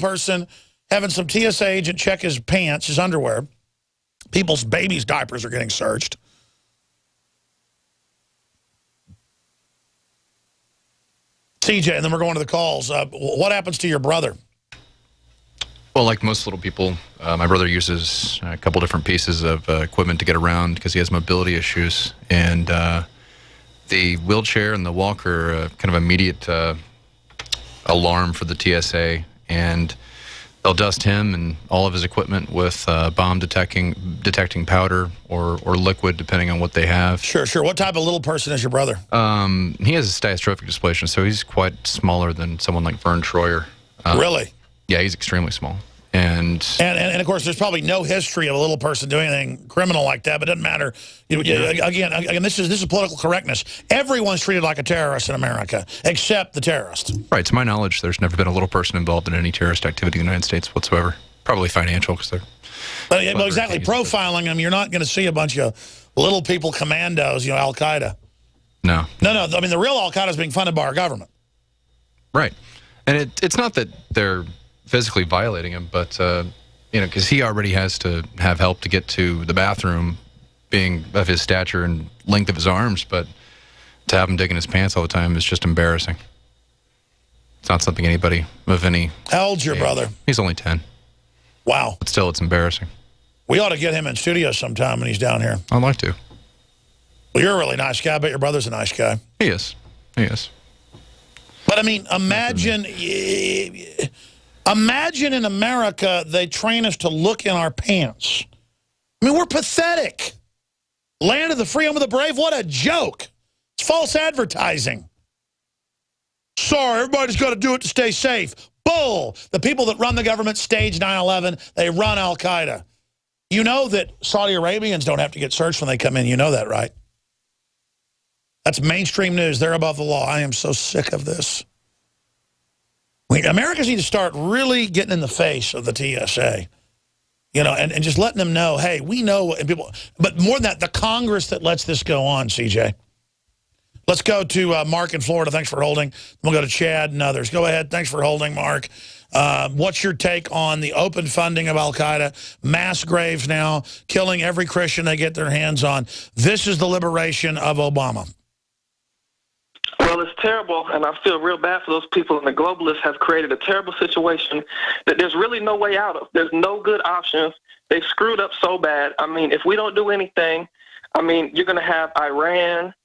person having some TSA agent check his pants, his underwear. People's babies' diapers are getting searched. TJ, and then we're going to the calls. What happens to your brother? Well, like most little people, my brother uses a couple different pieces of equipment to get around because he has mobility issues. And the wheelchair and the walker are kind of immediate alarm for the TSA. And they'll dust him and all of his equipment with bomb detecting powder or liquid, depending on what they have. Sure, sure. What type of little person is your brother? He has a diastrophic dysplasia, so he's quite smaller than someone like Vern Troyer. Really? Yeah, he's extremely small. And of course, there's probably no history of a little person doing anything criminal like that, but it doesn't matter. Again, this is political correctness. Everyone's treated like a terrorist in America, except the terrorist. Right. To my knowledge, there's never been a little person involved in any terrorist activity in the United States whatsoever. Probably financial, because they're... But exactly, profiling them, you're not going to see a bunch of little people commandos, Al-Qaeda. No. No. I mean, the real Al-Qaeda is being funded by our government. Right. And it's not that they're physically violating him, but, because he already has to have help to get to the bathroom, being of his stature and length of his arms, but to have him digging his pants all the time is just embarrassing. It's not something anybody of any... How old's your brother? He's only 10. Wow. But still, it's embarrassing. We ought to get him in studio sometime when he's down here. I'd like to. Well, you're a really nice guy. I bet your brother's a nice guy. He is. He is. But, I mean, imagine in America they train us to look in our pants. I mean, we're pathetic. Land of the free, home of the brave, what a joke. It's false advertising. Sorry, everybody's got to do it to stay safe. Bull. The people that run the government stage 9/11, they run Al-Qaeda. You know that Saudi Arabians don't have to get searched when they come in. You know that, right? That's mainstream news. They're above the law. I am so sick of this. Americans need to start really getting in the face of the TSA, and just letting them know, hey, we know, and people, but more than that, the Congress that lets this go on, CJ. Let's go to Mark in Florida. Thanks for holding. We'll go to Chad and others. Go ahead. Thanks for holding, Mark. What's your take on the open funding of Al-Qaeda, mass graves now, killing every Christian they get their hands on? This is the liberation of Obama. Well, it's terrible, and I feel real bad for those people, and the globalists have created a terrible situation that there's really no way out of. There's no good options. They've screwed up so bad. I mean, if we don't do anything, you're going to have Iran,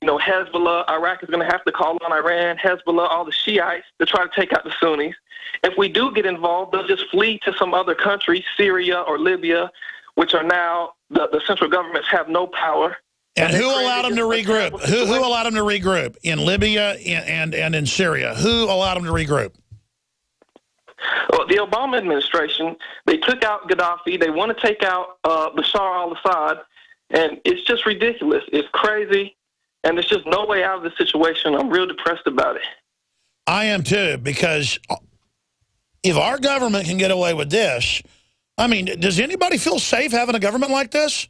Hezbollah. Iraq is going to have to call on Iran, Hezbollah, all the Shiites to try to take out the Sunnis. If we do get involved, they'll just flee to some other country, Syria or Libya, which are now, the central governments have no power. And who allowed them to regroup? Who allowed them to regroup in Libya and in Syria? Who allowed them to regroup? Well, the Obama administration, they took out Gaddafi. They want to take out Bashar al-Assad, and it's just ridiculous. It's crazy, and there's just no way out of the situation. I'm real depressed about it. I am too, because if our government can get away with this, does anybody feel safe having a government like this?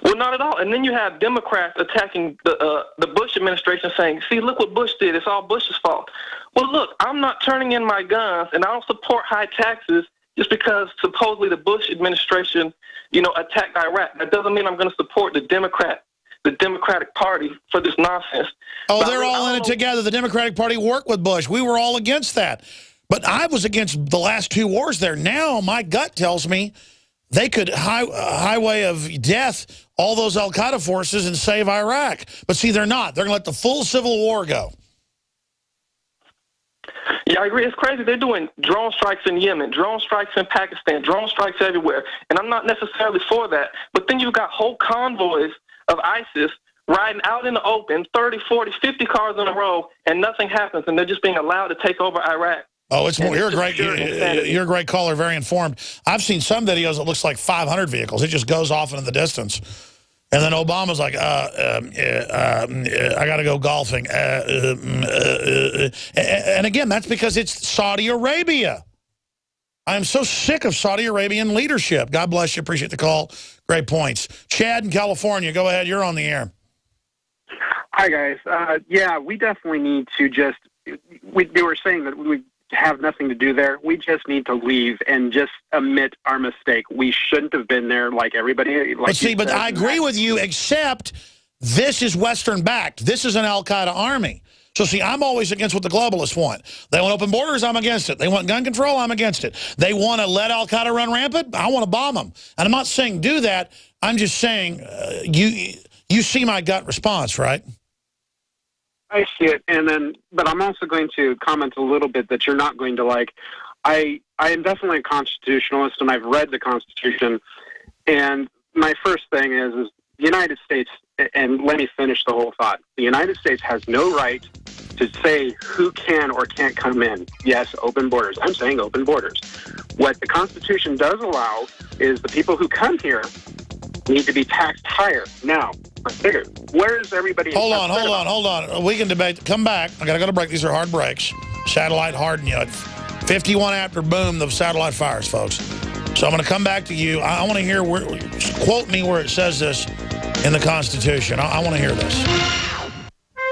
Well, not at all. And then you have Democrats attacking the Bush administration, saying, see, look what Bush did. It's all Bush's fault. Well, look, I'm not turning in my guns, and I don't support high taxes just because supposedly the Bush administration, attacked Iraq. That doesn't mean I'm going to support the Democratic Party for this nonsense. Oh, they're all in it together. The Democratic Party worked with Bush. We were all against that. But I was against the last two wars there. Now my gut tells me they could highway of death all those Al-Qaeda forces and save Iraq. But see, they're not. They're going to let the full civil war go. Yeah, I agree. It's crazy. They're doing drone strikes in Yemen, drone strikes in Pakistan, drone strikes everywhere. And I'm not necessarily for that. But then you've got whole convoys of ISIS riding out in the open, 30, 40, 50 cars in a row, and nothing happens. And they're just being allowed to take over Iraq. Oh, it's more. You're a great caller, very informed. I've seen some videos that looks like 500 vehicles. It just goes off into the distance. And then Obama's like, I got to go golfing. And again, that's because it's Saudi Arabia. I am so sick of Saudi Arabian leadership. God bless you. Appreciate the call. Great points. Chad in California, go ahead. You're on the air. Hi, guys. Yeah, we definitely need to just, they were saying that have nothing to do there. We just need to leave and just admit our mistake. We shouldn't have been there like everybody. Like but see, but I agree with you, except this is Western-backed. This is an al-Qaeda army. So, see, I'm always against what the globalists want. They want open borders, I'm against it. They want gun control, I'm against it. They want to let al-Qaeda run rampant, I want to bomb them. And I'm not saying do that. I'm just saying you see my gut response, right? I see it, but I'm also going to comment a little bit that you're not going to like. I am definitely a constitutionalist, and I've read the Constitution. And my first thing is the United States, and let me finish the whole thought. The United States has no right to say who can or can't come in. Yes, open borders. I'm saying open borders. What the Constitution does allow is the people who come here need to be taxed higher. Now, where's everybody? Hold on. We can debate. Come back. I got to go to break. These are hard breaks. Satellite hardened, 51 after boom, the satellite fires, folks. So I'm going to come back to you. I want to hear, quote me where it says this in the Constitution. I want to hear this.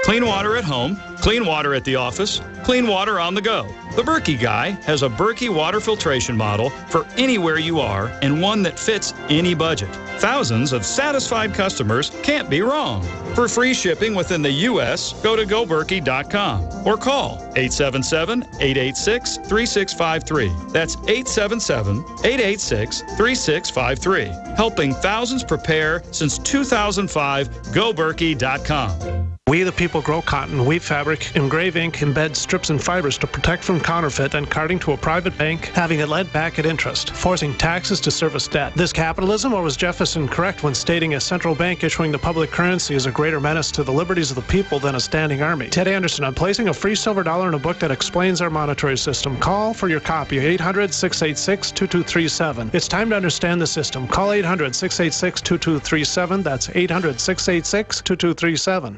Clean water at home, clean water at the office, clean water on the go. The Berkey Guy has a Berkey water filtration model for anywhere you are and one that fits any budget. Thousands of satisfied customers can't be wrong. For free shipping within the U.S., go to goberkey.com or call 877-886-3653. That's 877-886-3653. Helping thousands prepare since 2005, goberkey.com. We the people grow cotton, weave fabric, engrave ink, embed strips and fibers to protect from counterfeit and carting to a private bank, having it led back at interest, forcing taxes to service debt. This capitalism, or was Jefferson correct when stating a central bank issuing the public currency is a greater menace to the liberties of the people than a standing army? Ted Anderson, I'm placing a free silver dollar in a book that explains our monetary system. Call for your copy, 800-686-2237. It's time to understand the system. Call 800-686-2237. That's 800-686-2237.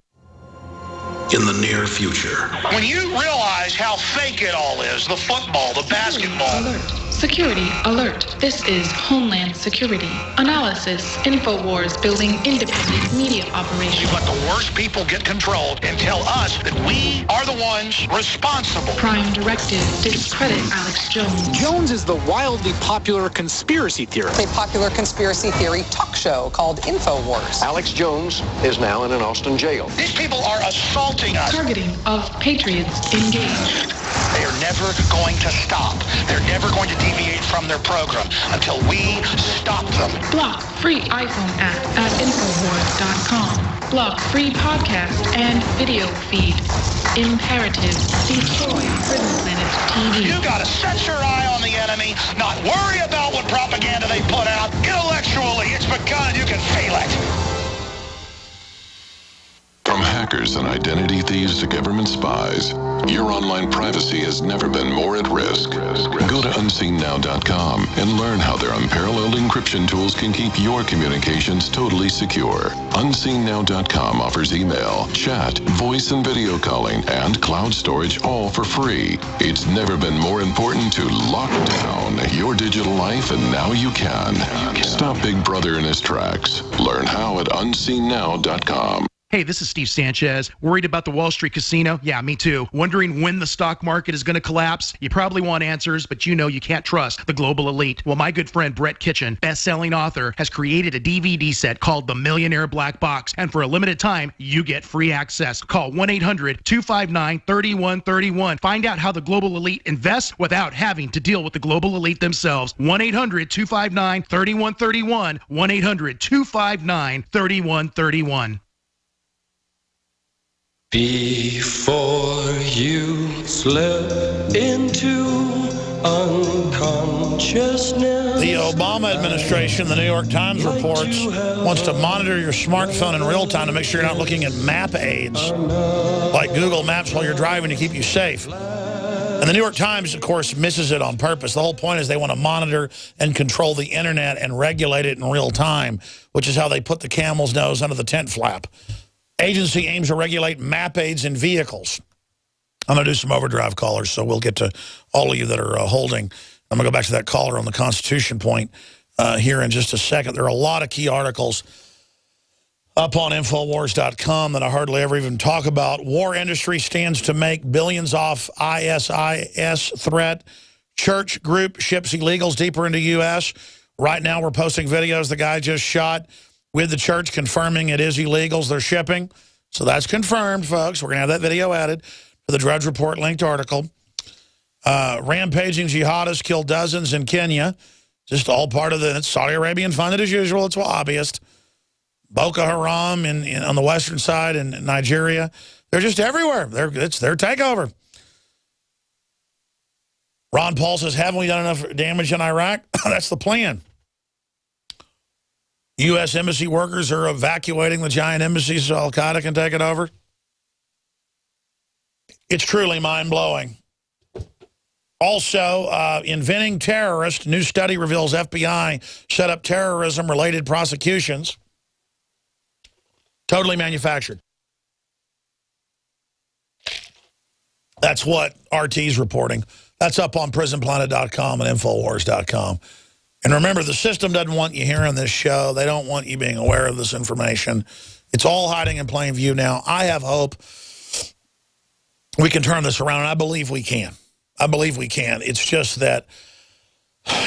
In the near future. When you realize how fake it all is, the football, the basketball. Alert. Security alert. This is Homeland Security. Analysis. InfoWars building independent media operations. You let the worst people get control and tell us that we are the ones responsible. Prime Directive. Discredit Alex Jones. Jones is the wildly popular conspiracy theorist. It's a popular conspiracy theory talk show called InfoWars. Alex Jones is now in an Austin jail. These people are assaulting us. Targeting of patriots engaged. They are never going to stop. They're never going to deviate from their program until we stop them. Block free iPhone app at Infowars.com. Block free podcast and video feed. Imperative. Destroy Prison Planet TV. You gotta set your eye on the enemy, not worry about what propaganda they put out. Intellectually, it's begun. You can feel it. From hackers and identity thieves to government spies, your online privacy has never been more at risk. Go to unseennow.com and learn how their unparalleled encryption tools can keep your communications totally secure. Unseennow.com offers email, chat, voice and video calling, and cloud storage all for free. It's never been more important to lock down your digital life, and now you can. Stop Big Brother in his tracks. Learn how at unseennow.com. Hey, this is Steve Sanchez. Worried about the Wall Street casino? Yeah, me too. Wondering when the stock market is going to collapse? You probably want answers, but you know you can't trust the global elite. Well, my good friend Brett Kitchen, best-selling author, has created a DVD set called The Millionaire Black Box, and for a limited time, you get free access. Call 1-800-259-3131. Find out how the global elite invests without having to deal with the global elite themselves. 1-800-259-3131. 1-800-259-3131. Before you slip into unconsciousness. The Obama administration, the New York Times reports, wants to monitor your smartphone in real time to make sure you're not looking at map aids like Google Maps while you're driving to keep you safe. And the New York Times, of course, misses it on purpose. The whole point is they want to monitor and control the internet and regulate it in real time, which is how they put the camel's nose under the tent flap. Agency aims to regulate map aids in vehicles. I'm going to do some overdrive callers, so we'll get to all of you that are holding. I'm going to go back to that caller on the Constitution point here in just a second. There are a lot of key articles up on Infowars.com that I hardly ever even talk about. War industry stands to make billions off ISIS threat. Church group ships illegals deeper into U.S. Right now we're posting videos the guy just shot with the church confirming it is illegals they're shipping. So that's confirmed, folks. We're going to have that video added to the Drudge Report linked article. Rampaging jihadists killed dozens in Kenya. Just all part of the Saudi Arabian funded as usual. It's Wahhabist. Boko Haram on the western side in Nigeria. They're just everywhere. It's their takeover. Ron Paul says, haven't we done enough damage in Iraq? That's the plan. U.S. embassy workers are evacuating the giant embassies so Al-Qaeda can take it over. It's truly mind-blowing. Also, inventing terrorist, new study reveals FBI set up terrorism-related prosecutions. Totally manufactured. That's what RT's reporting. That's up on PrisonPlanet.com and Infowars.com. And remember, the system doesn't want you hearing this show. They don't want you being aware of this information. It's all hiding in plain view now. I have hope we can turn this around, and I believe we can. I believe we can. It's just that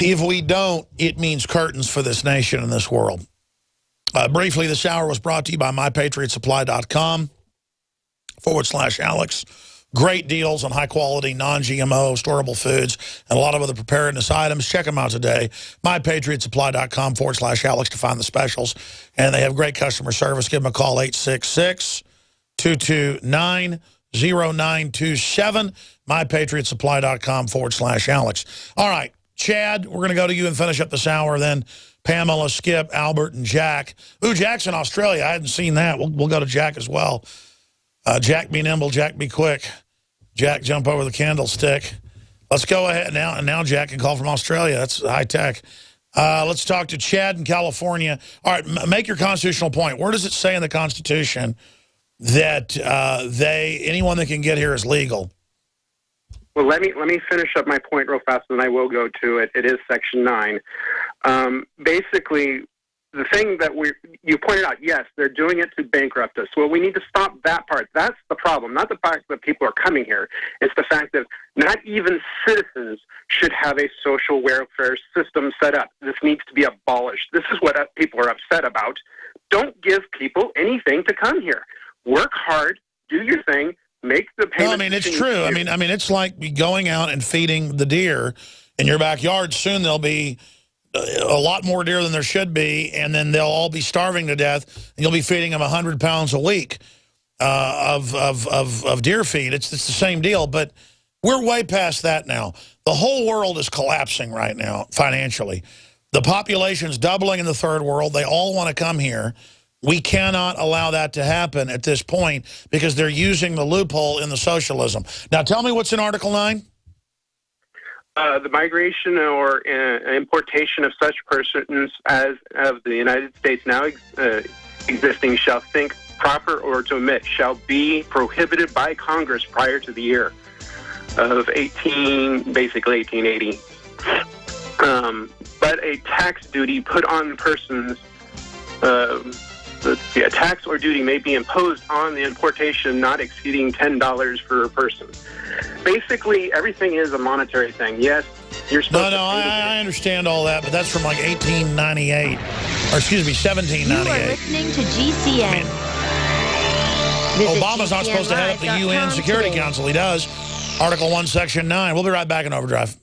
if we don't, it means curtains for this nation and this world. Briefly, this hour was brought to you by MyPatriotSupply.com/Alex. Great deals on high-quality, non-GMO, storable foods, and a lot of other preparedness items. Check them out today. MyPatriotSupply.com/Alex to find the specials. And they have great customer service. Give them a call, 866-229-0927. MyPatriotSupply.com/Alex. All right, Chad, we're going to go to you and finish up this hour. Then Pamela, Skip, Albert, and Jack. Ooh, Jack's in Australia. I hadn't seen that. We'll go to Jack as well. Jack be nimble, Jack be quick. Jack jump over the candlestick. Let's go ahead now. And now Jack can call from Australia. That's high tech. Let's talk to Chad in California. All right, make your constitutional point. Where does it say in the Constitution that anyone that can get here is legal? Well, let me finish up my point real fast, and then I will go to it. It is Section 9. Basically, the thing that you pointed out, yes, they're doing it to bankrupt us. Well, we need to stop that part. That's the problem, not the fact that people are coming here. It's the fact that not even citizens should have a social welfare system set up. This needs to be abolished. This is what people are upset about. Don't give people anything to come here. Work hard, do your thing, make the payments. No, I mean, it's true. I mean, it's like going out and feeding the deer in your backyard. Soon there'll be a lot more deer than there should be, and then they'll all be starving to death, and you'll be feeding them 100 pounds a week of deer feed. It's the same deal, but we're way past that now. The whole world is collapsing right now financially. The population's doubling in the third world. They all want to come here. We cannot allow that to happen at this point because they're using the loophole in the socialism. Now, tell me what's in Article 9. The migration or importation of such persons as of the United States now existing shall think proper or to omit shall be prohibited by Congress prior to the year of 1880. But a tax duty put on persons, a tax or duty may be imposed on the importation not exceeding $10 per person. Basically, everything is a monetary thing. Yes, you're supposed to... No, I understand all that, but that's from like 1898. Or excuse me, 1798. You are listening to GCN. Obama's not supposed to head up the UN Security Council. He does. Article 1, Section 9. We'll be right back in Overdrive.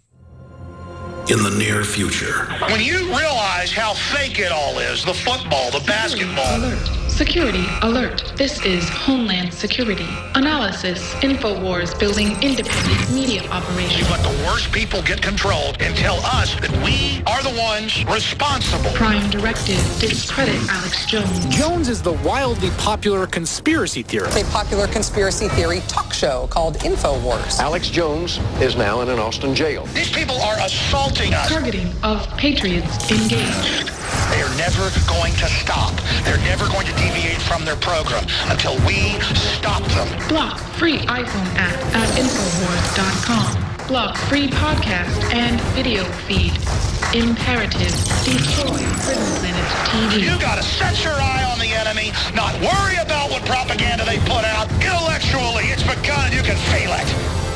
In the near future. When you realize how fake it all is, the football, the basketball. Alert. Security alert. This is Homeland Security. Analysis. InfoWars building independent media operation. You let the worst people get control and tell us that we are the ones responsible. Prime Directive. Discredit Alex Jones. Jones is the wildly popular conspiracy theorist. It's a popular conspiracy theory talk show called InfoWars. Alex Jones is now in an Austin jail. These people are assaulting us. Targeting of patriots engaged. They are never going to stop. They're never going to deviate from their program until we stop them. Block free iPhone app at Infowars.com. block free podcast and video feed. Imperative. Destroy Prison Planet TV. You gotta set your eye on the enemy, not worry about what propaganda they put out. Intellectually, it's begun and you can feel it.